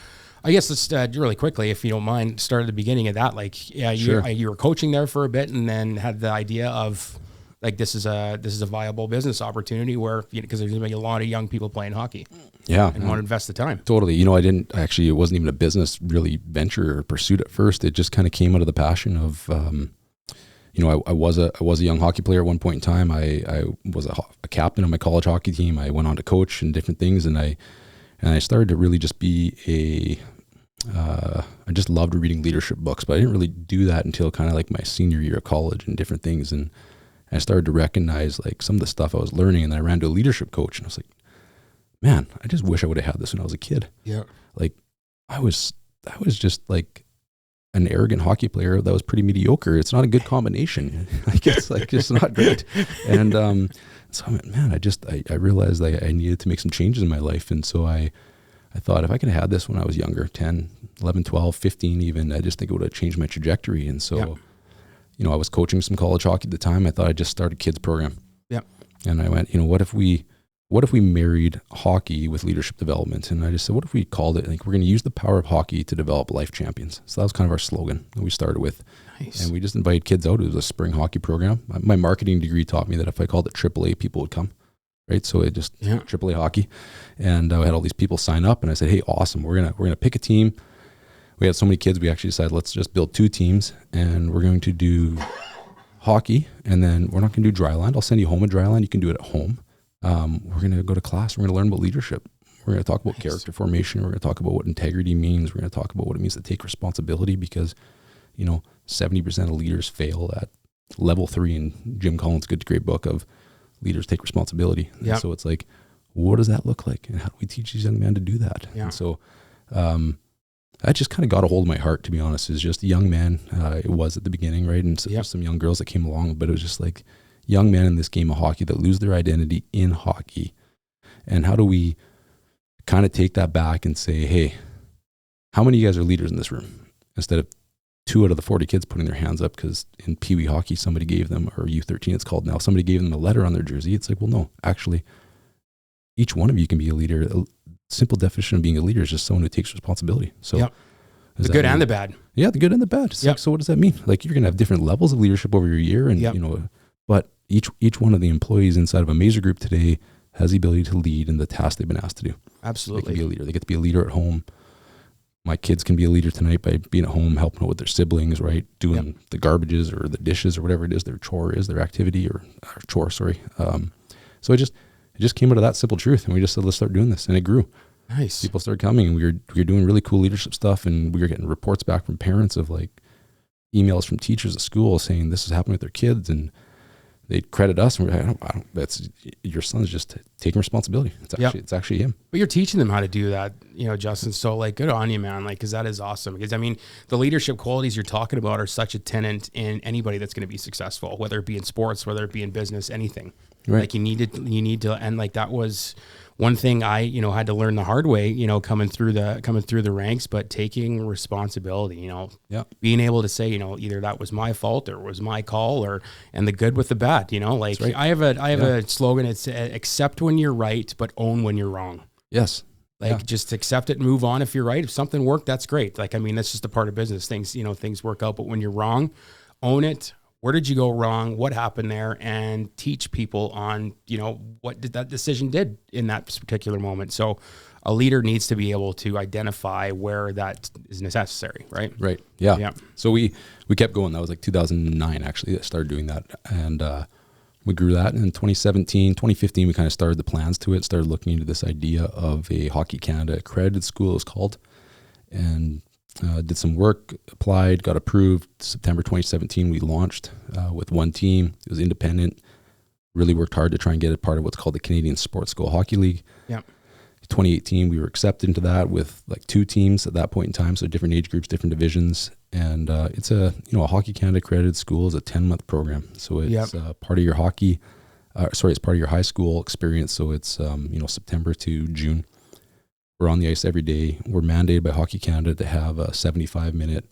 I guess let's really quickly, if you don't mind, start at the beginning of that. Like, you were coaching there for a bit, and then had the idea of like this is a viable business opportunity where, because there's going to be a lot of young people playing hockey, and want to invest the time. Totally. You know, it wasn't even a business really venture or pursuit at first. It just kind of came out of the passion of, I was a young hockey player at one point in time. I was a captain on my college hockey team. I went on to coach and different things, and I started to really just be I just loved reading leadership books, but I didn't really do that until kind of like my senior year of college and different things. And I started to recognize like some of the stuff I was learning, and then I ran to a leadership coach, and I was like, man, I just wish I would have had this when I was a kid. Yeah. Like I was just like an arrogant hockey player that was pretty mediocre. It's not a good combination. Like it's like just not great. And so I went, man, I realized like I needed to make some changes in my life. And so I thought if I could have had this when I was younger, 10, 11, 12, 15 even, I just think it would have changed my trajectory. And so, I was coaching some college hockey at the time. I thought I'd just start a kids program. Yeah. And I went, what if we married hockey with leadership development? And I just said, what if we called it, like, we're going to use the power of hockey to develop life champions. So that was kind of our slogan that we started with. Nice. And we just invited kids out. It was a spring hockey program. My marketing degree taught me that if I called it AAA, people would come. Right. So it just AAA hockey. And I had all these people sign up, and I said, hey, awesome. We're going to pick a team. We had so many kids, we actually decided, let's just build 2 teams, and we're going to do hockey, and then we're not going to do dry land. I'll send you home a dry land. You can do it at home. We're going to go to class. We're going to learn about leadership. We're going to talk about character formation. We're going to talk about what integrity means. We're going to talk about what it means to take responsibility, because, 70% of leaders fail at level 3 in Jim Collins' good to great book of leaders take responsibility. Yep. So it's like, what does that look like? And how do we teach these young men to do that? Yeah. And so, that just kind of got a hold of my heart, to be honest, is just young men. It was at the beginning, right? And so some young girls that came along, but it was just like young men in this game of hockey that lose their identity in hockey. And how do we kind of take that back and say, hey, how many of you guys are leaders in this room? Instead of 2 out of the 40 kids putting their hands up because in Pee Wee hockey, somebody gave them, or U13 it's called now, somebody gave them a letter on their jersey. It's like, well, no, actually, each one of you can be a leader. Simple definition of being a leader is just someone who takes responsibility. So the good and the bad. Yeah, the good and the bad. Like, so what does that mean? Like, you're going to have different levels of leadership over your year, and but each one of the employees inside of a Mazer group today has the ability to lead in the task they've been asked to do. Absolutely. They can be a leader. They get to be a leader at home. My kids can be a leader tonight by being at home, helping out with their siblings, right? Doing the garbages or the dishes or whatever it is, their chore is, their activity or chore, sorry. So it just came out of that simple truth, and we just said, let's start doing this, and it grew. Nice. People started coming, and we were doing really cool leadership stuff, and we were getting reports back from parents of like emails from teachers at school saying this is happening with their kids, and they'd credit us, and we're like, that's your son's just taking responsibility. It's actually him. But you're teaching them how to do that, Justin. So like, good on you, man. Like, because that is awesome. Because I mean, the leadership qualities you're talking about are such a tenet in anybody that's going to be successful, whether it be in sports, whether it be in business, anything. Right. Like you need to, and like that was one thing I, had to learn the hard way, coming through the ranks, but taking responsibility, being able to say, either that was my fault or it was my call, and the good with the bad, like right. I have a slogan. It's accept when you're right, but own when you're wrong. Yes. Like just accept it and move on. If you're right, if something worked, that's great. Like, I mean, that's just a part of business. Things work out, but when you're wrong, own it. Where did you go wrong? What happened there? And teach people on, what did that decision did in that particular moment. So a leader needs to be able to identify where that is necessary, right? Right. Yeah. So we kept going. That was like 2009, actually, I started doing that. And we grew that. And in 2015, we kind of started the plans to it, started looking into this idea of a Hockey Canada accredited school, it was called. And did some work, applied, got approved. September 2017, we launched with one team. It was independent. Really worked hard to try and get it part of what's called the Canadian Sports School Hockey League. Yeah. 2018, we were accepted into that with like 2 teams at that point in time, so different age groups, different divisions. And it's a Hockey Canada accredited school is a 10-month program. So it's part of your it's part of your high school experience. So it's September to June. We're on the ice every day. We're mandated by Hockey Canada to have a 75-minute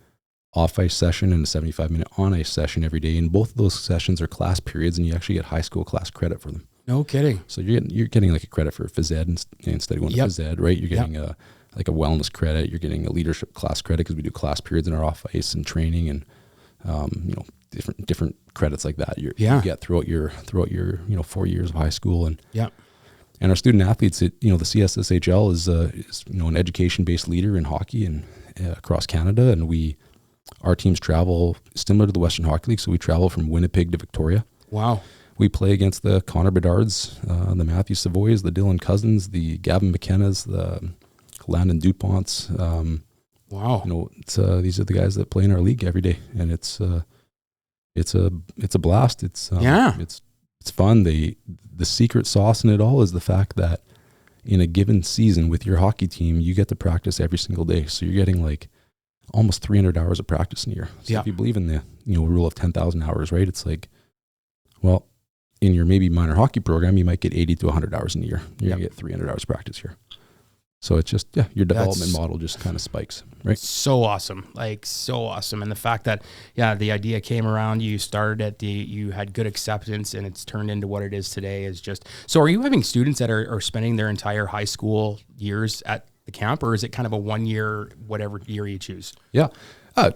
off-ice session and a 75-minute on-ice session every day. And both of those sessions are class periods, and you actually get high school class credit for them. No kidding. So you're getting like a credit for phys ed instead of going to phys ed, right? You're getting a wellness credit. You're getting a leadership class credit because we do class periods in our off-ice and training, and different credits like that. You get throughout your 4 years of high school, and our student athletes, the CSSHL is an education-based leader in hockey and across Canada, and we our teams travel similar to the Western Hockey League. So we travel from Winnipeg to Victoria. Wow. We play against the Connor Bedards, the Matthew Savoys, the Dylan Cousins, the Gavin McKennas, the Landon DuPonts. Wow. These are the guys that play in our league every day, and it's a blast. It's fun. The secret sauce in it all is the fact that in a given season with your hockey team, you get to practice every single day. So you're getting like almost 300 hours of practice in a year. So if you believe in the rule of 10,000 hours, right? It's like, well, in your maybe minor hockey program, you might get 80 to 100 hours in a year. You're going to get 300 hours practice here. So it's just, your development model just kind of spikes, right? So awesome. Like, so awesome. And the fact that, the idea came around, you started you had good acceptance, and it's turned into what it is today is just, so are you having students that are spending their entire high school years at the camp, or is it kind of a 1 year, whatever year you choose? Yeah.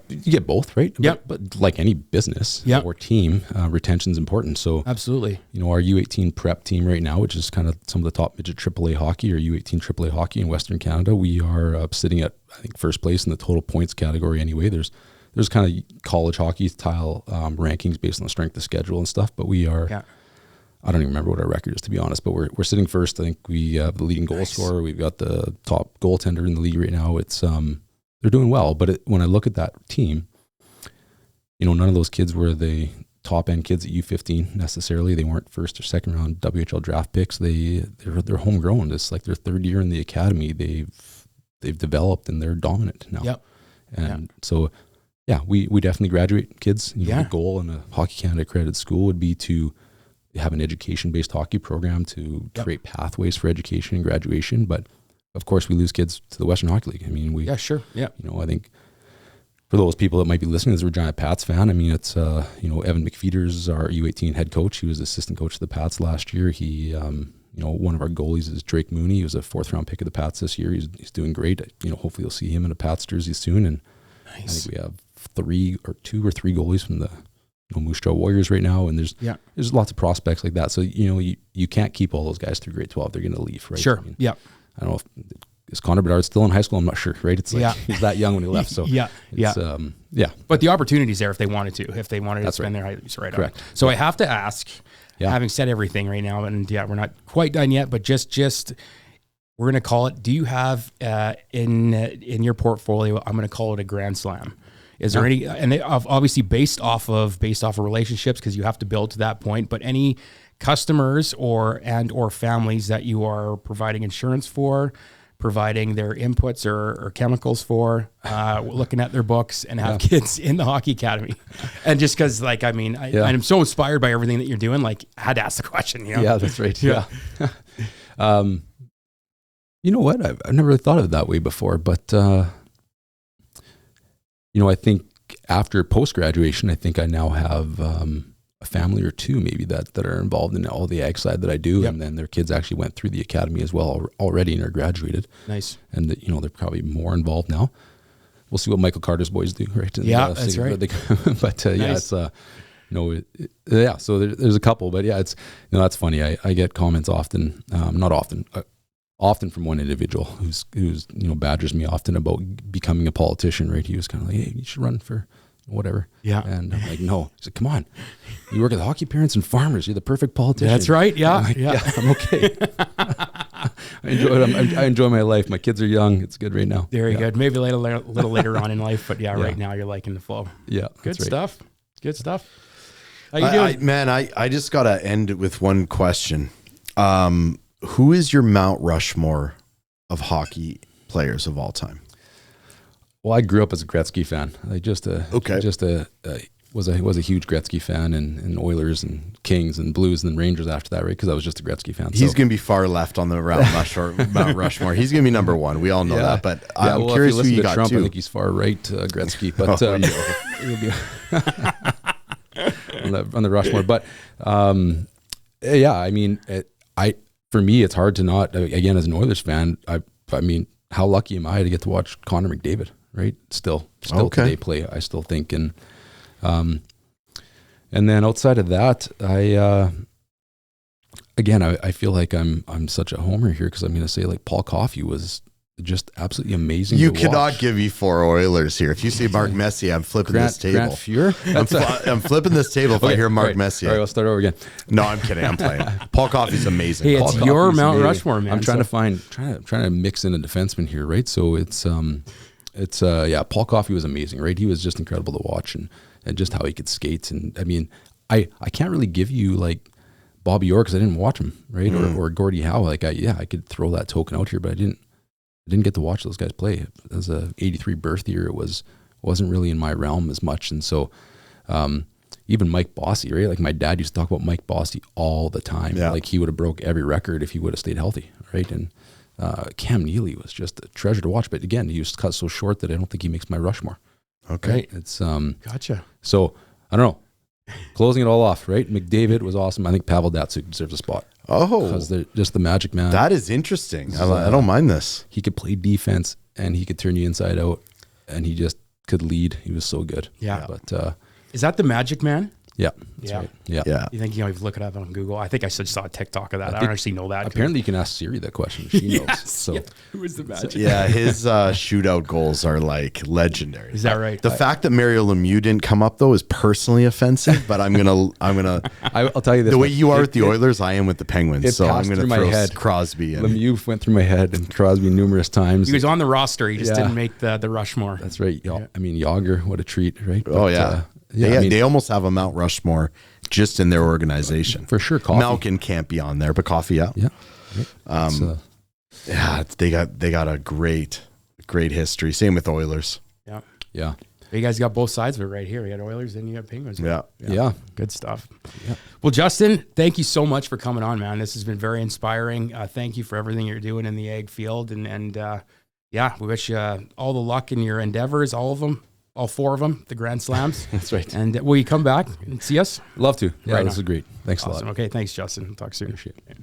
You get both, right? Yep. But like any business or team, retention is important. So absolutely, our U18 prep team right now, which is kind of some of the top midget AAA hockey or U18 AAA hockey in Western Canada, we are sitting at, I think, first place in the total points category. Anyway, there's kind of college hockey style rankings based on the strength of schedule and stuff, but we are. Yeah. I don't even remember what our record is, to be honest, but we're sitting first. I think we have the leading goal scorer. We've got the top goaltender in the league right now. It's they're doing well, but when I look at that team, none of those kids were the top end kids at U15 necessarily. They weren't first or second round WHL draft picks. They're homegrown. It's like their third year in the academy. They've developed and they're dominant now. Yep. And so, we definitely graduate kids. The goal in a Hockey Canada accredited school would be to have an education-based hockey program to create pathways for education and graduation. But of course, we lose kids to the Western Hockey League. I mean, I think for those people that might be listening as a Regina Pats fan, I mean, it's, Evan McFeeters, our U18 head coach. He was assistant coach of the Pats last year. He, one of our goalies is Drake Mooney. He was a 4th round pick of the Pats this year. He's doing great. Hopefully you'll see him in a Pats jersey soon. And nice. I think we have 2 or 3 goalies from the Moose Jaw Warriors right now, and there's lots of prospects like that. So you can't keep all those guys through grade 12. They're going to leave, right? Sure. I don't know if is Connor Bedard still in high school. I'm not sure, right? It's like he's that young when he left. So But the opportunity's there if they wanted to spend their high school. Right. Correct. So I have to ask, having said everything right now, and we're not quite done yet, but just we're going to call it. Do you have in your portfolio? I'm going to call it a Grand Slam. Is there any, and obviously based off of relationships, because you have to build to that point, but any customers or families that you are providing insurance for, providing their inputs or chemicals for, looking at their books, and have kids in the hockey academy? And just because, I'm so inspired by everything that you're doing, I had to ask the question. Yeah, that's right. Yeah. You know what? I've never really thought of it that way before, but I think after post-graduation, I think I now have a family or two maybe that are involved in all the ag side that I do. And then their kids actually went through the academy as well already and are graduated. Nice. And they're probably more involved now. We'll see what Michael Carter's boys do, right? And, that's right. But nice. So there's a couple, but it's, that's funny. I get comments often, not often, often from one individual who's badgers me often about becoming a politician, right? He was kind of like, hey, you should run for whatever. Yeah. And I'm like, no. He said, come on. You work with hockey parents and farmers. You're the perfect politician. That's right. Yeah. I'm like, I'm okay. I enjoy my life. My kids are young. It's good right now. Very good. Maybe a little later on in life, but right now you're liking the flow. Yeah. Good stuff. Good stuff. How you doing? I just got to end it with one question. Who is your Mount Rushmore of hockey players of all time? Well, I grew up as a Gretzky fan. Was a huge Gretzky fan, and Oilers and Kings and Blues and then Rangers after that, right? Because I was just a Gretzky fan. He's going to be far left on the Mount Rushmore. He's going to be number one. We all know that. But I'm curious who you got Trump, too. I think he's far right, Gretzky. But he'll be on the Rushmore. But for me, it's hard to not. Again, as an Oilers fan, I mean, how lucky am I to get to watch Connor McDavid? Right, still today play. I still think, and then outside of that, I feel like I'm such a homer here because I'm going to say like Paul Coffey was just absolutely amazing. You to cannot watch. give me 4 Oilers here. If you say Mark Messier, I'm flipping this table. Grant Fuhr? I'm flipping this table if I hear Mark Messier. All right, I'll start over again. No, I'm kidding. I'm playing. Paul Coffey's amazing. Hey, Paul it's Coffey. your Coffey's Mount amazing. Rushmore, man. I'm trying to mix in a defenseman here, right? So it's Paul Coffey was amazing, right? He was just incredible to watch, and just how he could skate. And I mean, I can't really give you like Bobby Orr because I didn't watch him, right? Or Gordie Howe. Like I could throw that token out here, but I didn't get to watch those guys play. As a '83 birth year, it wasn't really in my realm as much. And so even Mike Bossy, right? Like my dad used to talk about Mike Bossy all the time. Yeah. Like he would have broke every record if he would have stayed healthy, right? And Cam Neely was just a treasure to watch. But again, he was cut so short that I don't think he makes my Rushmore. Okay. Right? It's Gotcha. So I don't know. Closing it all off, right? McDavid was awesome. I think Pavel Datsyuk deserves a spot. Oh, Because they're just the magic man. that is interesting. I don't mind this. He could play defense and he could turn you inside out, and he just could lead. He was so good. Yeah. But Is that the Magic Man? yeah, that's Yeah. right. Yeah. Yeah. You think you look it up on Google? I think I just saw a TikTok of that. I don't actually know that. Apparently, you can ask Siri that question. She knows. So Who is the Magic? Yeah, his shootout goals are like legendary. Is that right? The fact that Mario Lemieux didn't come up though is personally offensive, but I'm gonna I'll tell you this: the way you are with the Oilers, I am with the Penguins. it So I'm passed gonna through my throw head. Crosby in. Lemieux went through my head and Crosby numerous times. He was on the roster. He just Yeah. didn't make the Rushmore. That's right. I mean, Yager, what a treat, right? Oh But, yeah. I mean, They almost have a Mount Rushmore just in their organization. for sure. Coffee. Malkin can't be on there, but Coffee, yeah. Yeah. Right. It's, Yeah, they got a great history. Same with Oilers. Yeah. yeah. You guys got both sides of it right here. You got Oilers and you got Penguins. Yeah. Yeah. Good stuff. Yeah. Well, Justin, thank you so much for coming on, man. This has been very inspiring. Thank you for everything you're doing in the ag field. And yeah, we wish you all the luck in your endeavors, all of them, all 4 of them, the Grand Slams. That's right. And will you come back and see us? Love to. Yeah, Right this on. is great. Thanks a lot. Awesome. Okay, thanks, Justin. Talk soon. Appreciate it.